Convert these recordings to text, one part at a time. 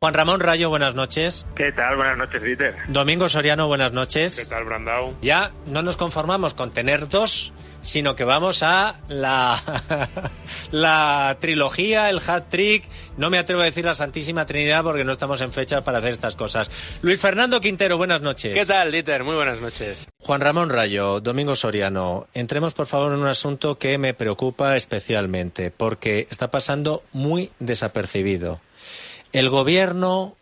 Juan Ramón Rayo, buenas noches. ¿Qué tal? Buenas noches, Dieter. Domingo Soriano, buenas noches. ¿Qué tal, Brandao? Ya no nos conformamos con tener dos, sino que vamos a la trilogía, el hat-trick. No me atrevo a decir la Santísima Trinidad porque no estamos en fechas para hacer estas cosas. Luis Fernando Quintero, buenas noches. ¿Qué tal, Dieter? Muy buenas noches. Juan Ramón Rayo, Domingo Soriano, entremos por favor en un asunto que me preocupa especialmente porque está pasando muy desapercibido. El gobierno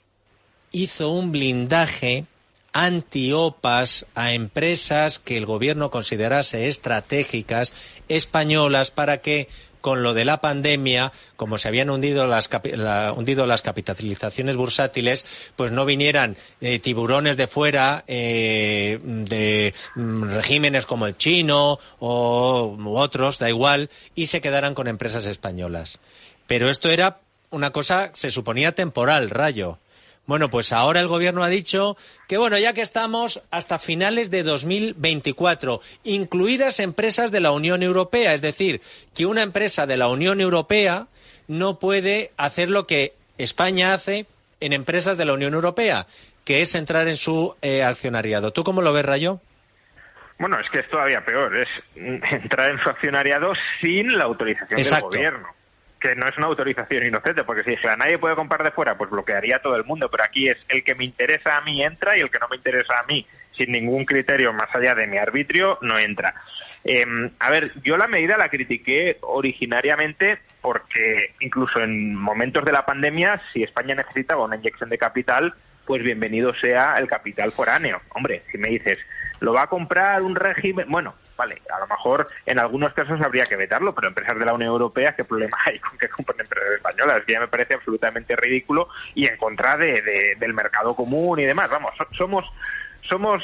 hizo un blindaje anti-OPAs a empresas que el gobierno considerase estratégicas españolas para que, con lo de la pandemia, como se habían hundido las capitalizaciones bursátiles, pues no vinieran tiburones de fuera, de regímenes como el chino u otros, da igual, y se quedaran con empresas españolas. Pero esto era una cosa, se suponía temporal, Rayo. Bueno, pues ahora el gobierno ha dicho que, bueno, ya que estamos hasta finales de 2024, incluidas empresas de la Unión Europea, es decir, que una empresa de la Unión Europea no puede hacer lo que España hace en empresas de la Unión Europea, que es entrar en su accionariado. ¿Tú cómo lo ves, Rayo? Bueno, es que es todavía peor, es entrar en su accionariado sin la autorización Exacto. del gobierno. Que no es una autorización inocente, porque si dijera nadie puede comprar de fuera, pues bloquearía todo el mundo, pero aquí es el que me interesa a mí entra y el que no me interesa a mí, sin ningún criterio más allá de mi arbitrio, no entra. A ver, yo la medida la critiqué originariamente porque incluso en momentos de la pandemia, si España necesitaba una inyección de capital, pues bienvenido sea el capital foráneo. Hombre, si me dices, ¿lo va a comprar un régimen? Bueno, vale, a lo mejor en algunos casos habría que vetarlo, pero empresas de la Unión Europea, ¿qué problema hay con que compren empresas españolas? Que ya me parece absolutamente ridículo y en contra del mercado común y demás. Vamos, somos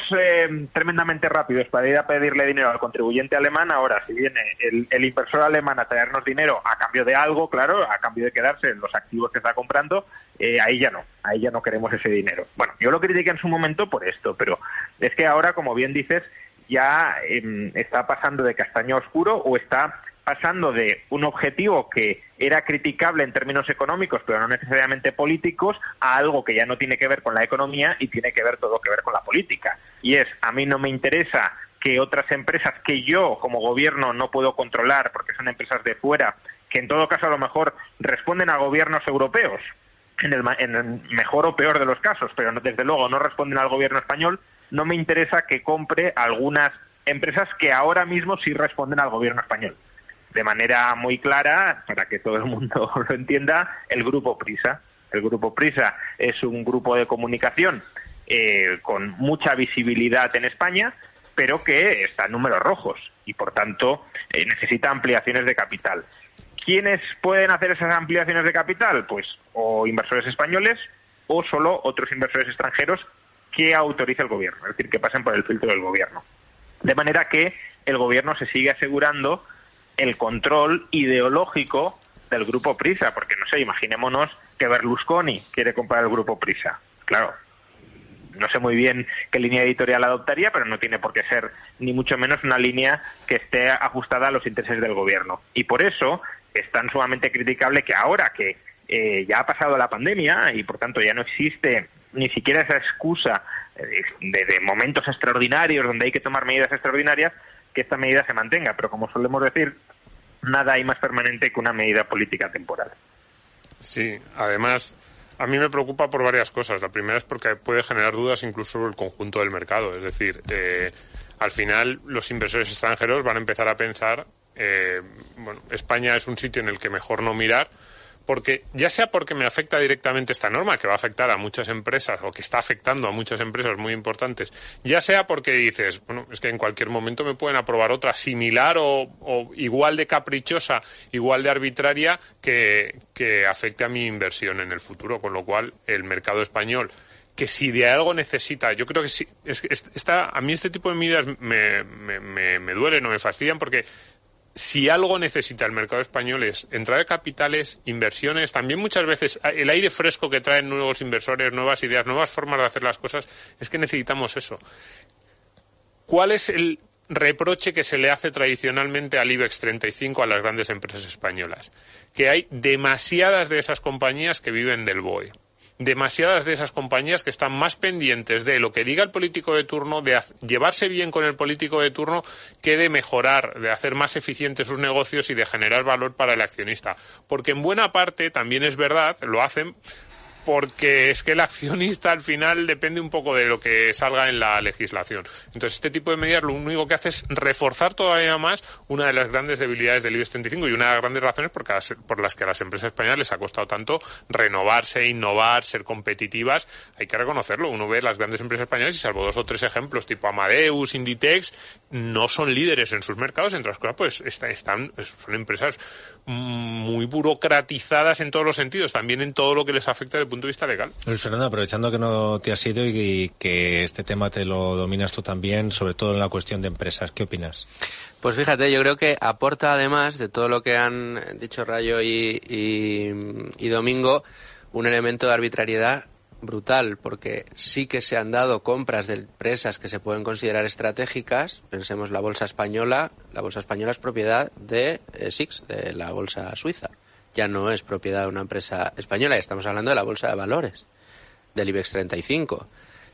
tremendamente rápidos para ir a pedirle dinero al contribuyente alemán. Ahora, si viene el inversor alemán a traernos dinero a cambio de algo, claro, a cambio de quedarse en los activos que está comprando, ahí ya no queremos ese dinero. Bueno, yo lo critiqué en su momento por esto, pero es que ahora, como bien dices, ya está pasando de castaño a oscuro o está pasando de un objetivo que era criticable en términos económicos, pero no necesariamente políticos, a algo que ya no tiene que ver con la economía y tiene que ver todo que ver con la política. Y es, a mí no me interesa que otras empresas que yo como gobierno no puedo controlar porque son empresas de fuera, que en todo caso a lo mejor responden a gobiernos europeos, en el mejor o peor de los casos, pero desde luego no responden al gobierno español, no me interesa que compre algunas empresas que ahora mismo sí responden al gobierno español. De manera muy clara, para que todo el mundo lo entienda, el Grupo Prisa. El Grupo Prisa es un grupo de comunicación con mucha visibilidad en España, pero que está en números rojos y, por tanto, necesita ampliaciones de capital. ¿Quiénes pueden hacer esas ampliaciones de capital? Pues o inversores españoles o solo otros inversores extranjeros que autorice el gobierno, es decir, que pasen por el filtro del gobierno. De manera que el gobierno se sigue asegurando el control ideológico del Grupo Prisa, porque no sé, imaginémonos que Berlusconi quiere comprar el Grupo Prisa. Claro, no sé muy bien qué línea editorial adoptaría, pero no tiene por qué ser ni mucho menos una línea que esté ajustada a los intereses del gobierno. Y por eso es tan sumamente criticable que ahora que ya ha pasado la pandemia y por tanto ya no existe ni siquiera esa excusa de momentos extraordinarios donde hay que tomar medidas extraordinarias, que esta medida se mantenga. Pero como solemos decir, nada hay más permanente que una medida política temporal. Sí, además, a mí me preocupa por varias cosas. La primera es porque puede generar dudas incluso sobre el conjunto del mercado. Es decir, al final los inversores extranjeros van a empezar a pensar, España es un sitio en el que mejor no mirar, porque ya sea porque me afecta directamente esta norma, que va a afectar a muchas empresas o que está afectando a muchas empresas muy importantes, ya sea porque dices, bueno, es que en cualquier momento me pueden aprobar otra similar o igual de caprichosa, igual de arbitraria que afecte a mi inversión en el futuro, con lo cual el mercado español, que si de algo necesita, yo creo que sí, a mí este tipo de medidas me duelen o me fastidian porque si algo necesita el mercado español es entrada de capitales, inversiones, también muchas veces el aire fresco que traen nuevos inversores, nuevas ideas, nuevas formas de hacer las cosas, es que necesitamos eso. ¿Cuál es el reproche que se le hace tradicionalmente al IBEX 35 a las grandes empresas españolas? Que hay demasiadas de esas compañías que viven del BOE. demasiadas de esas compañías que están más pendientes de lo que diga el político de turno, de llevarse bien con el político de turno, que de mejorar, de hacer más eficientes sus negocios y de generar valor para el accionista. Porque en buena parte, también es verdad, lo hacen porque es que el accionista al final depende un poco de lo que salga en la legislación. Entonces, este tipo de medidas lo único que hace es reforzar todavía más una de las grandes debilidades del IBEX 35 y una de las grandes razones por las que a las empresas españolas les ha costado tanto renovarse, innovar, ser competitivas. Hay que reconocerlo. Uno ve las grandes empresas españolas y salvo 2 o 3 ejemplos tipo Amadeus, Inditex, no son líderes en sus mercados. Entre otras cosas, pues son empresas muy burocratizadas en todos los sentidos, también en todo lo que les afecta desde el punto de vista legal. Luis Fernando, aprovechando que no te has ido y que este tema te lo dominas tú también, sobre todo en la cuestión de empresas, ¿qué opinas? Pues fíjate, yo creo que aporta, además de todo lo que han dicho Rayo y Domingo, un elemento de arbitrariedad brutal, porque sí que se han dado compras de empresas que se pueden considerar estratégicas. Pensemos la bolsa española es propiedad de SIX, de la bolsa suiza. Ya no es propiedad de una empresa española, estamos hablando de la bolsa de valores, del IBEX 35.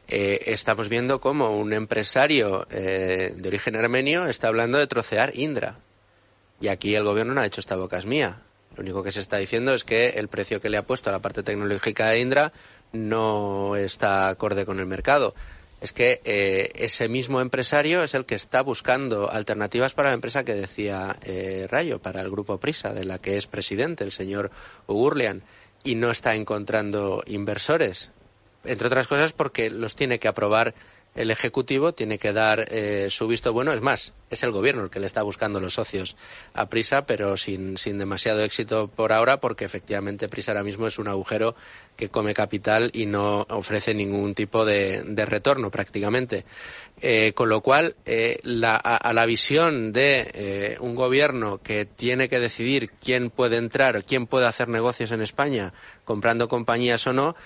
Estamos viendo cómo un empresario de origen armenio está hablando de trocear Indra. Y aquí el gobierno no ha hecho esta boca es mía. Lo único que se está diciendo es que el precio que le ha puesto a la parte tecnológica de Indra no está acorde con el mercado. Es que ese mismo empresario es el que está buscando alternativas para la empresa que decía Rayo, para el grupo Prisa, de la que es presidente, el señor Ugurlian, y no está encontrando inversores. Entre otras cosas porque los tiene que aprobar el Ejecutivo, tiene que dar su visto bueno. Es más, es el Gobierno el que le está buscando los socios a Prisa, pero sin demasiado éxito por ahora, porque efectivamente Prisa ahora mismo es un agujero que come capital y no ofrece ningún tipo de retorno prácticamente. Con lo cual, a la visión de un Gobierno que tiene que decidir quién puede entrar o quién puede hacer negocios en España comprando compañías o no,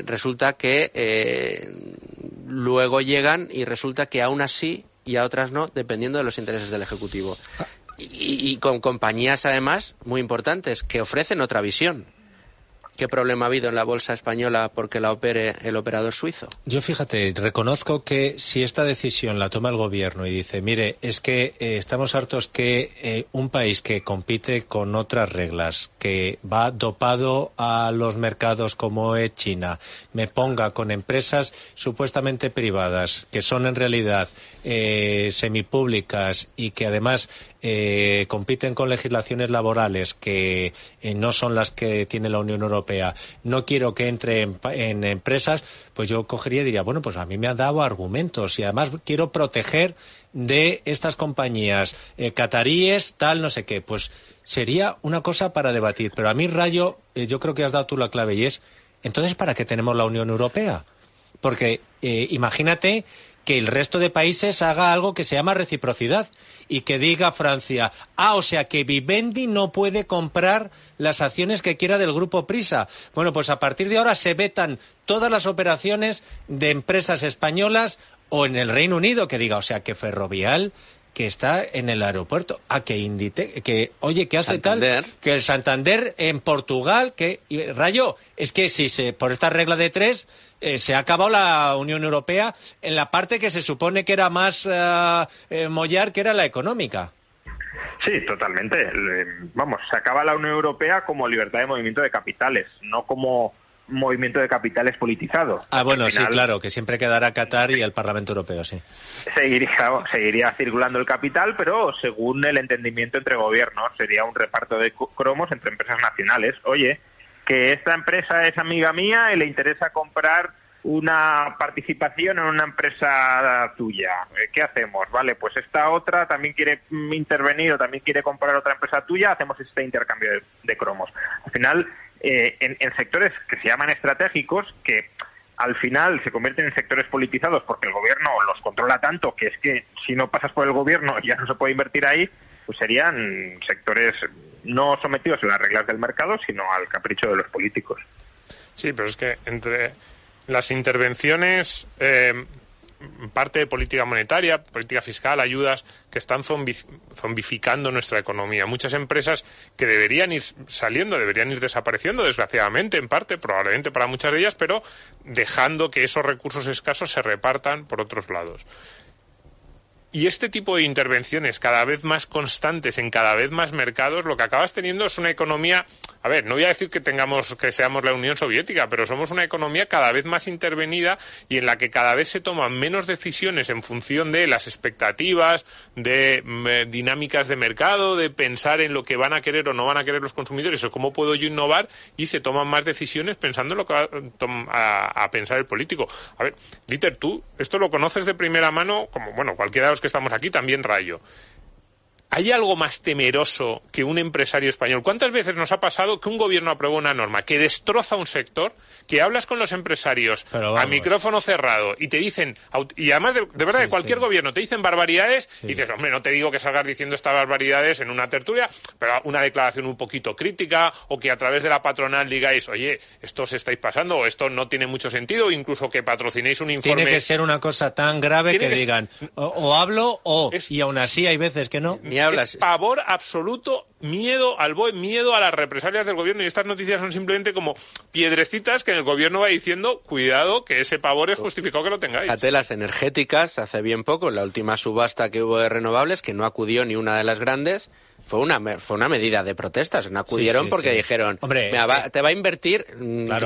resulta que luego llegan y resulta que a unas sí y a otras no, dependiendo de los intereses del Ejecutivo. Y con compañías, además, muy importantes, que ofrecen otra visión. ¿Qué problema ha habido en la bolsa española porque la opere el operador suizo? Yo, fíjate, reconozco que si esta decisión la toma el gobierno y dice, mire, es que estamos hartos que un país que compite con otras reglas, que va dopado a los mercados como es China, me ponga con empresas supuestamente privadas, que son en realidad semipúblicas y que además compiten con legislaciones laborales que no son las que tiene la Unión Europea, no quiero que entre en empresas, pues yo cogería y diría, bueno, pues a mí me han dado argumentos y además quiero proteger de estas compañías cataríes, tal, no sé qué, pues sería una cosa para debatir. Pero a mí, Rayo, yo creo que has dado tú la clave y es, entonces, ¿para qué tenemos la Unión Europea? Porque imagínate que el resto de países haga algo que se llama reciprocidad y que diga Francia, o sea que Vivendi no puede comprar las acciones que quiera del grupo Prisa. Bueno, pues a partir de ahora se vetan todas las operaciones de empresas españolas o en el Reino Unido, que diga, o sea que Ferrovial, que está en el aeropuerto, que Inditex, que oye, que hace Santander, tal, que el Santander en Portugal, que Rayo, es que si por esta regla de 3 se ha acabado la Unión Europea en la parte que se supone que era más mollar, que era la económica. Sí, totalmente. Vamos, se acaba la Unión Europea como libertad de movimiento de capitales, no como movimiento de capitales politizado. Bueno, final, sí, claro, que siempre quedará Qatar y el Parlamento Europeo, sí. Seguiría circulando el capital, pero según el entendimiento entre gobiernos, sería un reparto de cromos entre empresas nacionales. Oye, que esta empresa es amiga mía y le interesa comprar una participación en una empresa tuya. ¿Qué hacemos? Vale, pues esta otra también quiere intervenir o también quiere comprar otra empresa tuya, hacemos este intercambio de cromos. Al final, en sectores que se llaman estratégicos, que al final se convierten en sectores politizados porque el gobierno los controla tanto que es que si no pasas por el gobierno ya no se puede invertir ahí, pues serían sectores no sometidos a las reglas del mercado, sino al capricho de los políticos. Sí, pero es que entre las intervenciones parte de política monetaria, política fiscal, ayudas que están zombificando nuestra economía. Muchas empresas que deberían ir saliendo, deberían ir desapareciendo, desgraciadamente, en parte, probablemente para muchas de ellas, pero dejando que esos recursos escasos se repartan por otros lados. Y este tipo de intervenciones cada vez más constantes en cada vez más mercados, lo que acabas teniendo es una economía, a ver, no voy a decir que seamos la Unión Soviética, pero somos una economía cada vez más intervenida y en la que cada vez se toman menos decisiones en función de las expectativas, de dinámicas de mercado, de pensar en lo que van a querer o no van a querer los consumidores o cómo puedo yo innovar, y se toman más decisiones pensando en lo que va a pensar el político. A ver, Dieter, tú esto lo conoces de primera mano, como, bueno, cualquiera de los que estamos aquí, también Rayo. ¿Hay algo más temeroso que un empresario español? ¿Cuántas veces nos ha pasado que un gobierno aprueba una norma que destroza un sector, que hablas con los empresarios a micrófono cerrado y te dicen, y además de verdad, de cualquier gobierno, te dicen barbaridades y dices, hombre, no te digo que salgas diciendo estas barbaridades en una tertulia, pero una declaración un poquito crítica, o que a través de la patronal digáis, oye, esto os estáis pasando, o esto no tiene mucho sentido, o incluso que patrocinéis un informe. Tiene que ser una cosa tan grave que digan, o hablo y aún así hay veces que no. Es pavor absoluto, miedo al BOE, miedo a las represalias del gobierno, y estas noticias son simplemente como piedrecitas que el gobierno va diciendo, cuidado, que ese pavor es justificado que lo tengáis. Fíjate, las energéticas, hace bien poco, en la última subasta que hubo de renovables, que no acudió ni una de las grandes, fue una medida de protestas. No acudieron porque dijeron, hombre, te va a invertir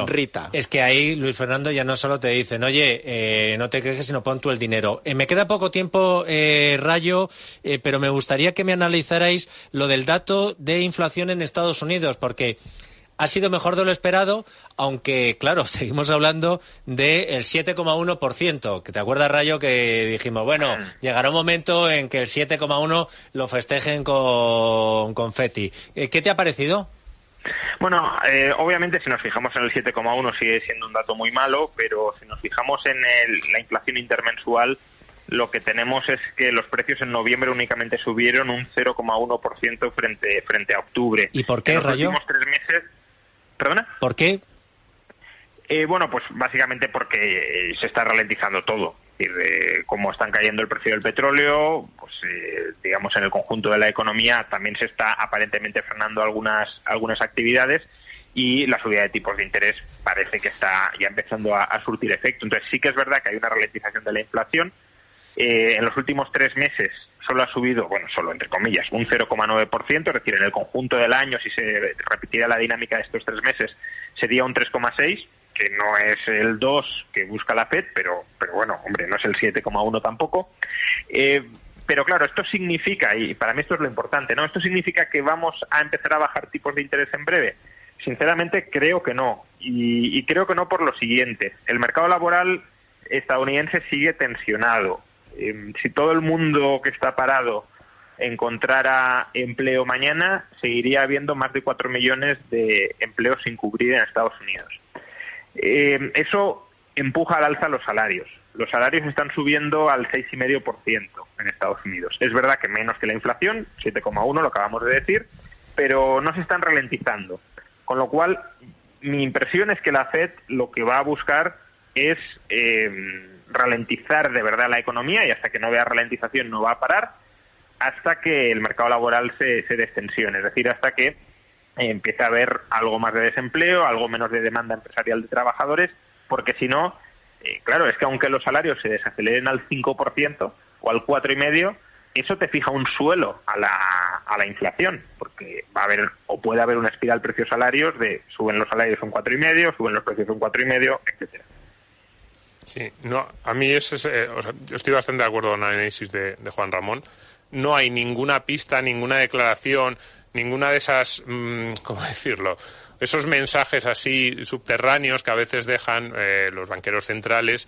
Rita. Es que ahí, Luis Fernando, ya no solo te dicen, oye, no te quejes sino pon tú el dinero. Me queda poco tiempo, Rayo, pero me gustaría que me analizarais lo del dato de inflación en Estados Unidos, porque ha sido mejor de lo esperado, aunque, claro, seguimos hablando del 7,1%. Que te acuerdas, Rayo, que dijimos, bueno, llegará un momento en que el 7,1% lo festejen con confeti. ¿Qué te ha parecido? Bueno, obviamente si nos fijamos en el 7,1 sigue siendo un dato muy malo, pero si nos fijamos en la inflación intermensual, lo que tenemos es que los precios en noviembre únicamente subieron un 0,1% frente a octubre. ¿Y por qué, Rayo? En los últimos 3 meses... ¿Perdona? ¿Por qué? Bueno, pues básicamente porque se está ralentizando todo. Es decir, como están cayendo el precio del petróleo, pues digamos en el conjunto de la economía también se está aparentemente frenando algunas actividades, y la subida de tipos de interés parece que está ya empezando a surtir efecto. Entonces sí que es verdad que hay una ralentización de la inflación. En los últimos 3 meses solo ha subido, bueno, solo entre comillas, un 0,9%, es decir, en el conjunto del año, si se repitiera la dinámica de estos 3 meses, sería un 3,6%, que no es el 2% que busca la FED, pero bueno, hombre, no es el 7,1% tampoco. Pero claro, esto significa, y para mí esto es lo importante, ¿no? Esto significa que vamos a empezar a bajar tipos de interés en breve. Sinceramente, creo que no. Y creo que no por lo siguiente. El mercado laboral estadounidense sigue tensionado. Si todo el mundo que está parado encontrara empleo mañana, seguiría habiendo más de 4 millones de empleos sin cubrir en Estados Unidos. Eso empuja al alza los salarios. Los salarios están subiendo al 6,5% en Estados Unidos. Es verdad que menos que la inflación, 7,1%, lo acabamos de decir, pero no se están ralentizando. Con lo cual, mi impresión es que la FED lo que va a buscar es ralentizar de verdad la economía, y hasta que no vea ralentización no va a parar, hasta que el mercado laboral se destensione, es decir, hasta que empiece a haber algo más de desempleo, algo menos de demanda empresarial de trabajadores, porque si no, claro, es que aunque los salarios se desaceleren al 5% o al 4,5%, eso te fija un suelo a la inflación, porque va a haber o puede haber una espiral precios-salarios de suben los salarios un 4,5%, suben los precios un 4,5%, etcétera. Sí, no, a mí yo estoy bastante de acuerdo con el análisis de Juan Ramón. No hay ninguna pista, ninguna declaración, ninguna de esas, ¿cómo decirlo?, esos mensajes así subterráneos que a veces dejan los banqueros centrales,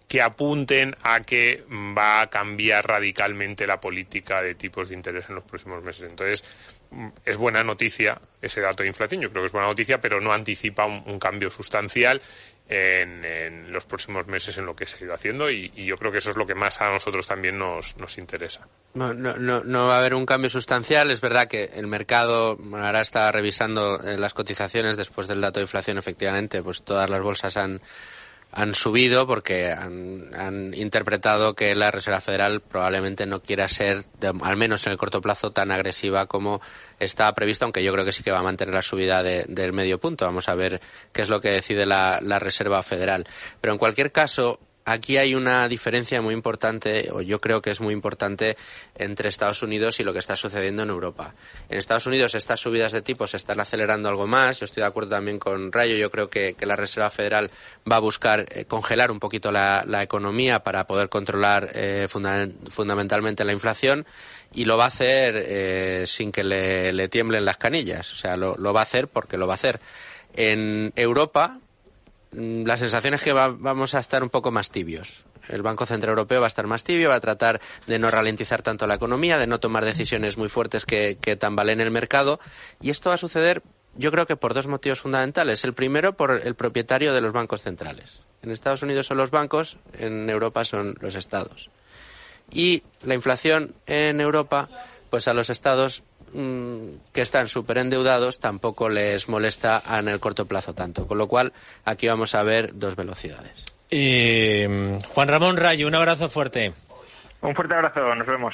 que apunten a que va a cambiar radicalmente la política de tipos de interés en los próximos meses. Entonces, es buena noticia ese dato de inflación, yo creo que es buena noticia, pero no anticipa un cambio sustancial en los próximos meses en lo que se ha ido haciendo, y yo creo que eso es lo que más a nosotros también nos interesa. No va a haber un cambio sustancial. Es verdad que el mercado ahora está revisando las cotizaciones después del dato de inflación. Efectivamente, pues todas las bolsas han han subido porque han interpretado que la Reserva Federal probablemente no quiera ser, al menos en el corto plazo, tan agresiva como estaba previsto, aunque yo creo que sí que va a mantener la subida del medio punto. Vamos a ver qué es lo que decide la Reserva Federal. Pero en cualquier caso, aquí hay una diferencia muy importante, o yo creo que es muy importante, entre Estados Unidos y lo que está sucediendo en Europa. En Estados Unidos estas subidas de tipos se están acelerando algo más. Yo estoy de acuerdo también con Rayo. Yo creo que la Reserva Federal va a buscar congelar un poquito la economía para poder controlar fundamentalmente la inflación, y lo va a hacer sin que le tiemblen las canillas. O sea, lo va a hacer porque lo va a hacer. En Europa, la sensación es que vamos a estar un poco más tibios. El Banco Central Europeo va a estar más tibio, va a tratar de no ralentizar tanto la economía, de no tomar decisiones muy fuertes que tambaleen el mercado. Y esto va a suceder, yo creo que por dos motivos fundamentales. El primero, por el propietario de los bancos centrales. En Estados Unidos son los bancos, en Europa son los estados. Y la inflación en Europa, pues a los estados que están súper endeudados tampoco les molesta en el corto plazo tanto, con lo cual aquí vamos a ver dos velocidades. Juan Ramón Rayo, un abrazo fuerte. Un fuerte abrazo, nos vemos.